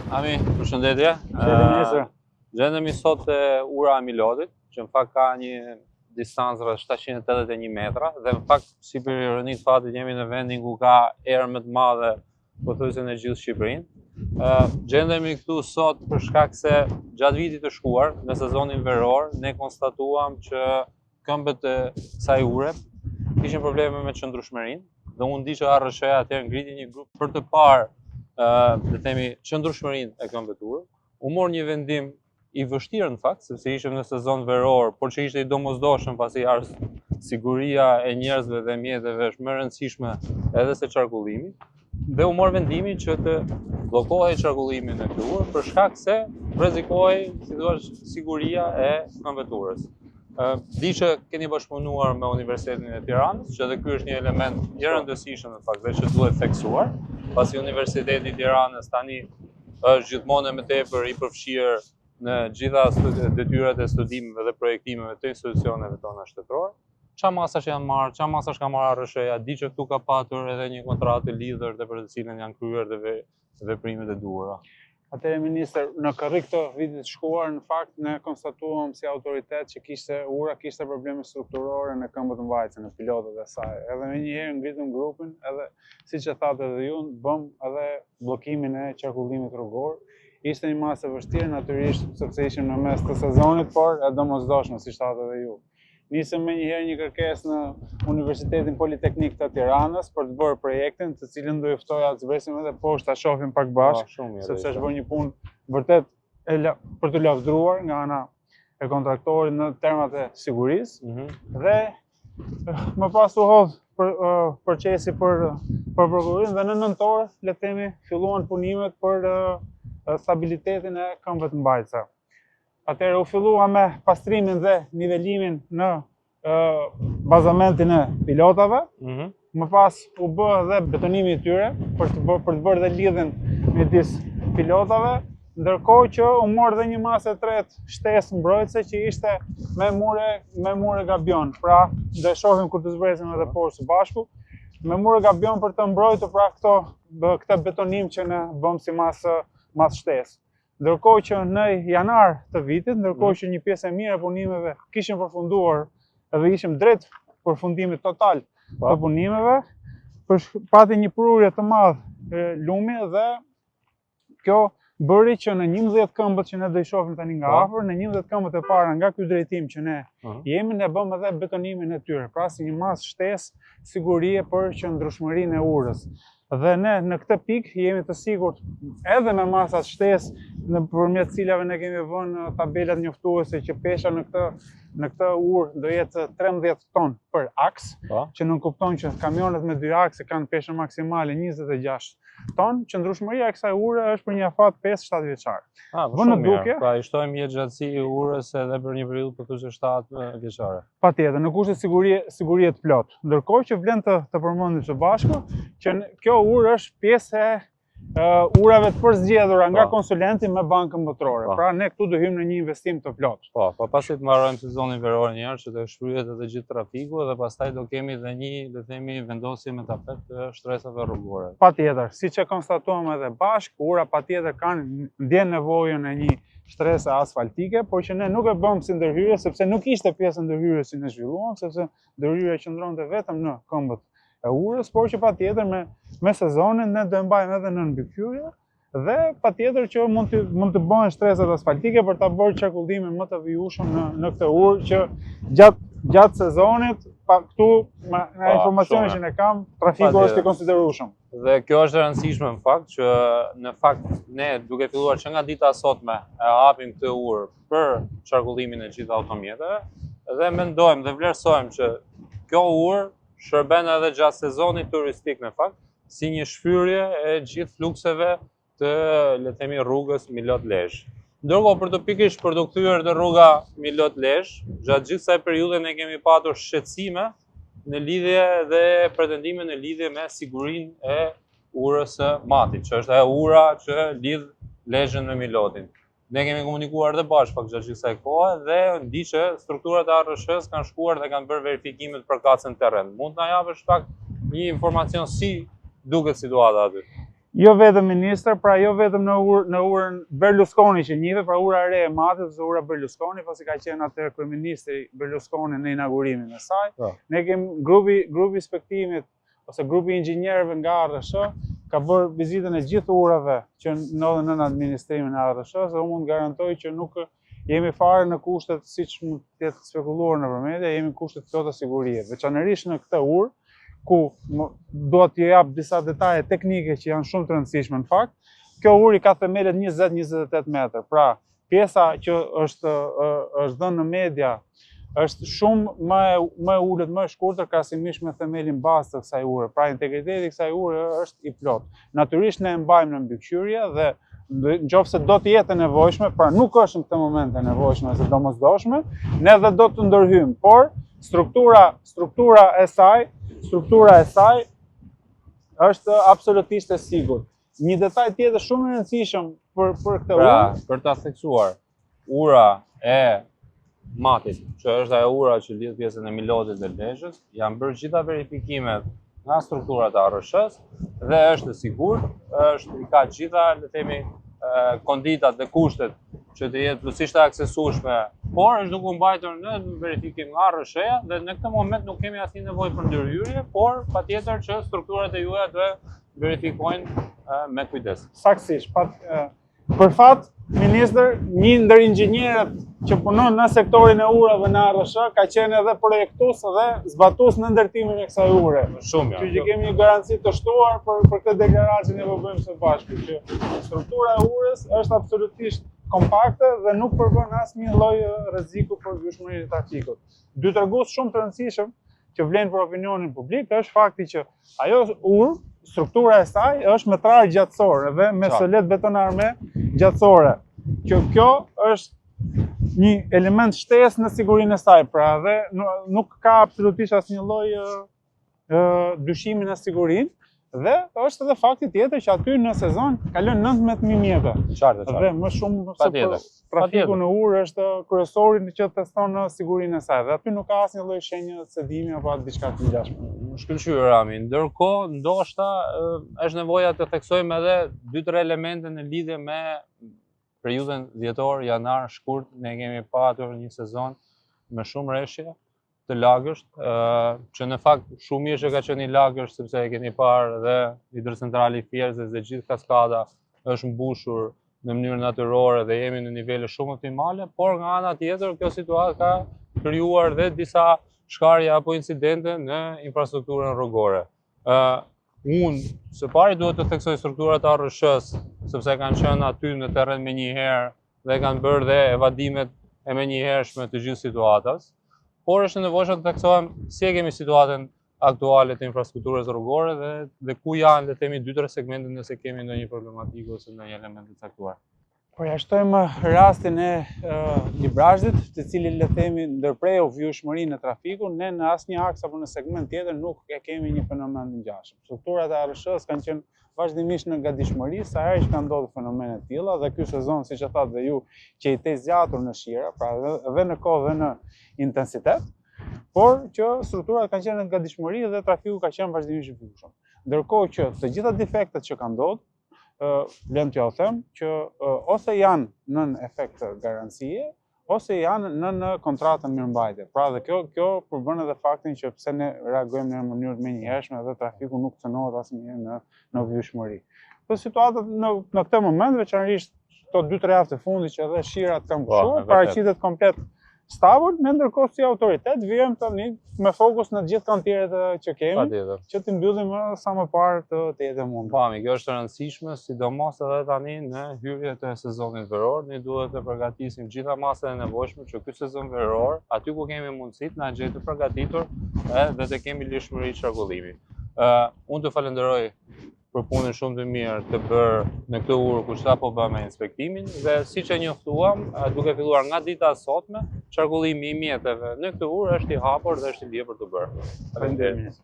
Ami, përshëndetje. Gjendemi sot te ura e Milodit, që në fakt ka një distancë rreth 781 metra dhe në fakt si për ironi të fatit jemi në vendin ku ka erë më të madhe pothuajse në gjithë Shqipërinë. Gjendemi këtu sot për shkak se gjatë vitit të shkuar në sezonin veror ne konstatuam që këmbët e kësaj ure kishin probleme me qëndrueshmërinë dhe unë di që ARSH-ja atëherë ngriti një grup për të parë le themi qëndrueshmërinë e këmbëve të urë. U mor një vendim i vështirë në fakt, sepse ishim në sezon veror, por që ishte i domosdoshëm pasi siguria e njerëzve dhe mjeteve është më e rëndësishme edhe se qarkullimi. Dhe u mor vendimin që të bllokohej qarkullimi në këtë urë për shkak se rrezikohej, si thua, siguria e këmbëve të urës. Di që keni bashkëpunuar me Universitetin e Tiranës, që edhe ky është një element i rëndësishëm në fakt dhe që duhet theksuar, pasi Universiteti i Tiranës tani është gjithmonë më tepër i përfshirë në gjitha detyrat e studimeve dhe projektimeve të institucioneve tona shtetërore. Çfarë masash janë marrë, çfarë masash ka marrë ARSH-ja, di që këtu ka patur edhe një kontratë lidhur dhe për të cilën janë kryer dhe veprimet e duhura. Atëherë, Ministër, në korrik të vitit shkuar, në fakt, ne konstatuam si autoritet që ura kishte probleme strukturore në këmbët mbajtëse, në pilotët e saj. Edhe me njëherë ngritëm grupin, edhe siç e thatë edhe ju, bëm edhe bllokimin e qarkullimit rrugor. Ishte një masë e vështirë, natyrisht, sepse ishim në mes të sezonit, por e domosdoshme, siç thatë edhe ju. Nisëm me njëherë një kërkesë në Universitetin Politeknik të Tiranës për të bërë projektin, të cilën do i ftoja të zbresim edhe poshtë ta shohim pak bashkë, sepse është bërë një punë vërtet për të lavdruar nga ana e kontraktorit në termat e sigurisë. Dhe më pas u hodh procesi për prokurorin dhe në nëntor, le të themi, filluan punimet për stabilitetin e këmbëve të mbajtëse. Atëherë u fillua me pastrimin dhe nivelimin në bazamentin e pilotave. Më pas u bë dhe betonimi i tyre për të bërë dhe lidhjen midis pilotave, ndërkohë që u mor dhe një masë e tretë shtesë mbrojtëse që ishte me mure gabion. Pra, do e shohim kur të zbresim edhe poshtë së bashku, me mure gabion për të mbrojtur pra këtë betonim që ne bëm si masë shtesë. Ndërkohë që në janar të vitit, ndërkohë që një pjesë e mirë e punimeve kishin përfunduar edhe ishim drejt përfundimit total të punimeve, pati një prurje të madh lumi dhe kjo bëri që në 11 këmbët që ne do i shohim tani nga afër, në 11 këmbët e para nga ky drejtim që ne jemi, ne bëm edhe betonimin e tyre, pra si një masë shtesë sigurie për qëndrueshmërinë e urës. Dhe ne në këtë pikë jemi të sigurt edhe me masat shtesë nëpërmjet cilave ne kemi vënë tabelat njoftuese që pesha në këtë urë do jetë 13 ton për aks, që nënkupton që kamionet me 2 akse kanë peshë maksimale 26 ton, qëndrueshmëria e kësaj ure është për një afat 5-7 vjeçar. Shumë mirë, pra i shtojmë jetë gjatësi i urës edhe për një periudhë pothuajse 7 vjeçare. Patjetër, në kushte sigurie të plot. Ndërkohë që vlen të përmendim së bashku që kjo urë është pjesë e urave të përzgjedhura nga konsulenti me bankën botërore. Pra ne këtu do hyjmë në një investim të plot. Pasi të mbarojmë sezonin veror një herë që të shfryhet edhe gjithë trafiku dhe pastaj do kemi edhe një, le të themi, vendosje me tapet të shtresave rrugore. Patjetër, siç e konstatuam edhe bashkë, ura patjetër ndjen nevojën e një shtrese asfaltike, por që ne nuk e bëm si ndërhyrje sepse nuk ishte pjesë ndërhyrje si ne zhvilluam, sepse ndërhyrja qëndronte vetëm në këmbët e urës, por që patjetër me sezonin ne do e mbajmë edhe në mbikëqyrje dhe patjetër që mund të bëhen shtresat asfaltike për ta bërë qarkullimin më të vijueshëm në këtë urë që gjatë sezonit, këtu nga informacioni që ne kam, trafiku është i konsiderueshëm. Dhe kjo është e rëndësishme në fakt që në fakt ne duke filluar që nga dita sotme e hapim këtë urë për qarkullimin e gjithë automjeteve dhe mendojmë dhe vlerësojmë që kjo urë shërben edhe gjatë sezonit turistik në fakt, si një shfyrje e gjithë flukseve të, le të themi, rrugës Milot-Lezhë. Ndërkohë për të pikërisht për të kthyer te rruga Milot-Lezhë, gjatë gjithë kësaj periudhe ne kemi patur shqetësime në lidhje dhe pretendime në lidhje me sigurinë e urës së Matit, që është ajo ura që lidh Lezhën me Milotin. Ne kemi komunikuar dhe bashkë pak gjatë gjithë kësaj kohe dhe di që strukturat e ARSH-s kanë shkuar dhe kanë bërë verifikimet për kacën terren. Mund të na japësh pak një informacion si duket situata aty? Jo vetëm ministër, pra jo vetëm në urën Berlusconi që njive, pra ura e re e Matit, ose ura Berlusconi, pasi ka qenë atëherë kryeministri Berlusconi në inaugurimin e saj. Ne kemi grupi spektimit ose grupi inxhinierëve nga ARSH ka bërë vizitën e gjithë urave që ndodhen në administrimin e ARSH-s dhe unë mund garantoj që nuk jemi fare në kushtet siç mund të jetë spekuluar në media, jemi në kushtet plota sigurie, veçanërisht në këtë urë ku do t'ju jap disa detaje teknike që janë shumë të rëndësishme në fakt. Kjo uri ka themelet 20-28 metër. Pra, pjesa që është dhënë në media është shumë më e ulët, më e shkurtër krahasimisht me themelin bazë të kësaj ure. Pra, integriteti i kësaj ure është i plot. Natyrisht ne e mbajmë në mbikëqyrje dhe nëse do të jetë e nevojshme, pra nuk është në këtë moment e nevojshme ose domosdoshme, ne dhe do të ndërhyjmë, por struktura e saj është absolutisht e sigurt. Një detaj tjetër shumë i rëndësishëm për këtë urë. Pra, për ta theksuar, ura e Matit, që është ajo ura që lidh pjesën e Milodit dhe Lezhës, janë bërë gjitha verifikimet nga strukturat e ARSH-s dhe është e sigurt, i ka gjitha, le të themi, konditat dhe kushtet që të jetë plotësisht e aksesueshme, por është duke u mbajtur në verifikim nga ARSH-ja dhe në këtë moment nuk kemi asnjë nevojë për ndërhyrje, por patjetër që strukturat e juaja të verifikojnë me kujdes. Saktësisht. Për fat, ministër, një ndër inxhinierët që punon në sektorin e urave në ARSH ka qenë edhe projektues dhe zbatues në ndërtimin e kësaj ure. Shumë mirë. Që kemi një garanci të shtuar për këtë deklaracion që po bëjmë së bashku, që struktura e urës është absolutisht kompakte dhe nuk përbën asnjë lloj rreziku për vjeshmërinë e trafikut. Dy tregues shumë të rëndësishëm që vlen për opinionin publik është fakti që ajo urë, struktura e saj është metrar gjatësor dhe me solet betonarme gjatësore. Që kjo është një element shtesë në sigurinë e saj, pra dhe nuk ka absolutisht asnjë lloj dyshimi në sigurinë. Dhe është edhe fakti tjetër që aty në sezon kalon 19.000 mjekë. Dhe më shumë se për trafiku në urë është kryesori që teston sigurinë e saj. Dhe aty nuk ka asnjë lloj shenjë cedimi apo diçka të ngjashme. Shkëlqyer Rami. Ndërkohë, ndoshta është nevoja të theksojmë edhe 2-3 elemente në lidhje me periudhën dhjetor, janar, shkurt. Ne kemi patur një sezon me shumë rreshje të lagësht, që në fakt shumë mirë që ka qenë i lagësht sepse e keni parë dhe hidrocentrali Fierzës dhe gjithë kaskada është mbushur në mënyrë natyrore dhe jemi në nivele shumë optimale, por nga ana tjetër kjo situatë ka krijuar dhe disa shkarje apo incidente në infrastrukturën rrugore. Unë së pari duhet të theksoj strukturat e ARSH-s sepse kanë qenë aty në terren menjëherë dhe kanë bërë dhe evadimet e menjëhershme të gjithë situatës. Por është nevojshëm të theksohem si e kemi situatën aktuale të infrastrukturës rrugore dhe ku janë, le të themi, 2-3 segmente nëse kemi ndonjë problematikë ose ndonjë element të caktuar. Përjashtojmë rastin e Librazhdit, të cilin le të themi ndërpreu vjeshmërinë e trafikut, ne në asnjë aks apo në segment tjetër nuk e kemi një fenomen të ngjashëm. Strukturat e ARSH-s kanë qenë vazhdimisht në gatishmëri sa herë që kanë ndodhur fenomene të tilla dhe ky sezon, siç e thatë dhe ju, që i të zgjatur në shira, pra edhe në kohë dhe në intensitet, por që strukturat kanë qenë në gatishmëri dhe trafiku ka qenë vazhdimisht i mbyllur. Ndërkohë që të gjitha defektet që kanë ndodhur, vlen t'ju them që ose janë nën efekt garancie, ose janë në kontratën mirëmbajtje. Pra dhe kjo përbën edhe faktin që pse ne reagojmë në mënyrë menjëhershme dhe trafiku nuk cënohet asnjëherë në vjeshmëri. Këtë situatat në këtë moment, veçanërisht këto 2-3 javë të fundit që edhe shirat kanë pushuar, paraqitet komplet stabil, ne ndërkohë si autoritet vijmë tani me fokus në të gjithë kantierët që kemi, që të mbyllim sa më parë të jetë mund. Pami, kjo është e rëndësishme, sidomos edhe tani në hyrjet e sezonit veror, ne duhet të përgatisim gjitha masat e nevojshme që ky sezon veror, aty ku kemi mundësit, na gjejë të përgatitur dhe të kemi lirshmëri qarkullimi. Unë të falenderoj për punën shumë të mirë të bërë në këtë urë kur sapo bëmë inspektimin dhe siç e njoftuam, duke filluar nga dita e sotme, qarkullimi i mjeteve në këtë urë është i hapur dhe është i lirë për të bërë. Faleminderit.